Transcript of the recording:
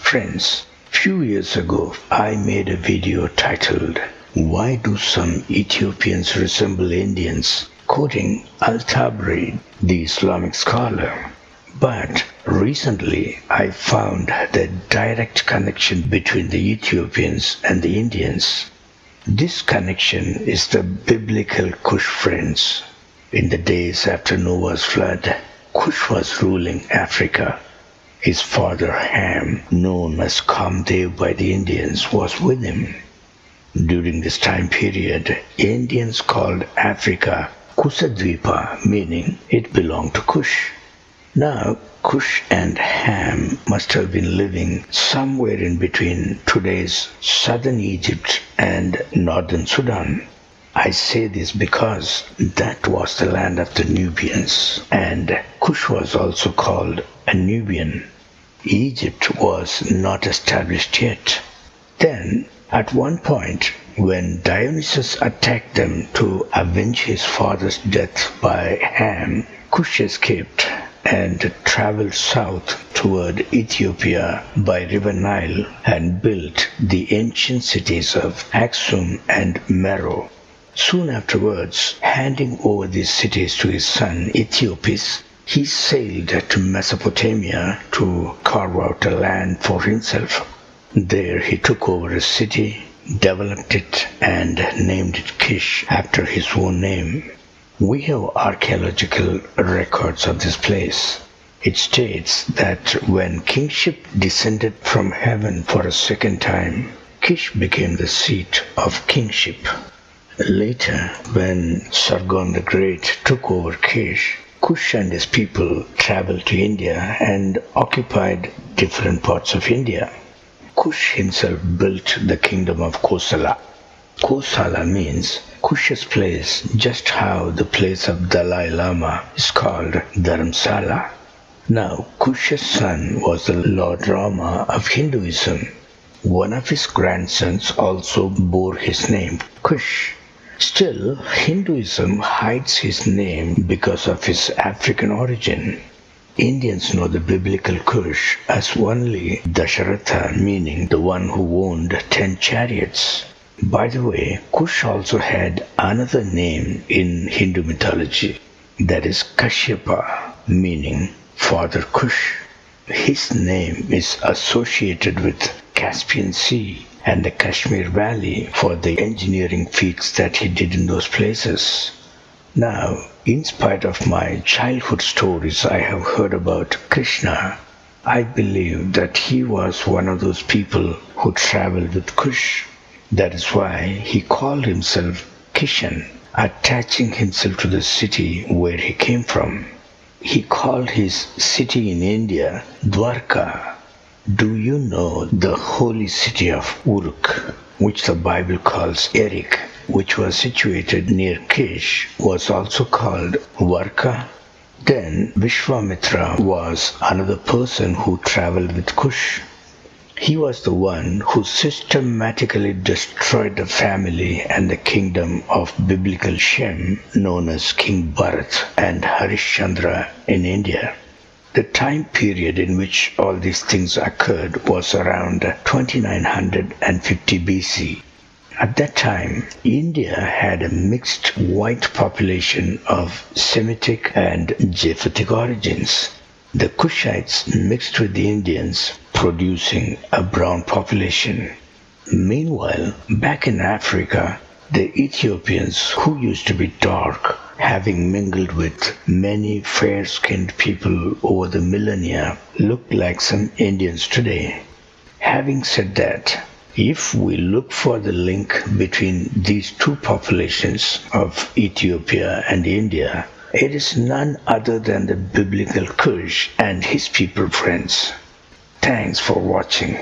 Friends, few years ago I made a video titled "Why Do Some Ethiopians Resemble Indians?" quoting Al-Tabari, the Islamic scholar. But recently I found the direct connection between the Ethiopians and the Indians. This connection is the biblical Cush friends. In the days after Noah's flood, Cush was ruling Africa. His father Ham, known as Kamdev by the Indians, was with him. During this time period, Indians called Africa Kusadvipa, meaning it belonged to Cush. Now, Cush and Ham must have been living somewhere in between today's southern Egypt and northern Sudan. I say this because that was the land of the Nubians, and Cush was also called a Nubian. Egypt was not established yet. Then, at one point, when Dionysus attacked them to avenge his father's death by Ham, Cush escaped and traveled south toward Ethiopia by River Nile and built the ancient cities of Aksum and Meroe. Soon afterwards, handing over these cities to his son Ethiopis, he sailed to Mesopotamia to carve out a land for himself. There he took over a city, developed it, and named it Kish after his own name. We have archaeological records of this place. It states that when kingship descended from heaven for a second time, Kish became the seat of kingship. Later, when Sargon the Great took over Kish, Cush and his people traveled to India and occupied different parts of India. Cush himself built the kingdom of Kosala. Kosala means Kush's place, just how the place of Dalai Lama is called Dharamsala. Now, Kush's son was the Lord Rama of Hinduism. One of his grandsons also bore his name, Kush. Still, Hinduism hides his name because of his African origin. Indians know the biblical Cush as only Dasharatha, meaning the one who owned 10 chariots. By the way, Cush also had another name in Hindu mythology, that is Kashyapa, meaning Father Cush. His name is associated with Caspian Sea and the Kashmir Valley for the engineering feats that he did in those places. Now, in spite of my childhood stories I have heard about Krishna, I believe that he was one of those people who traveled with Cush. That is why he called himself Kishan, attaching himself to the city where he came from. He called his city in India Dwarka. Do you know the holy city of Uruk, which the Bible calls Eric, which was situated near Kish, was also called Varka? Then Vishwamitra was another person who traveled with Cush. He was the one who systematically destroyed the family and the kingdom of biblical Shem, known as King Bharat and Harishchandra in India. The time period in which all these things occurred was around 2950 BC. At that time, India had a mixed white population of Semitic and Japhetic origins. The Cushites mixed with the Indians, producing a brown population. Meanwhile, back in Africa, the Ethiopians, who used to be dark, having mingled with many fair-skinned people over the millennia, looked like some Indians today. Having said that, if we look for the link between these two populations of Ethiopia and India, it is none other than the biblical Cush and his people friends. Thanks for watching.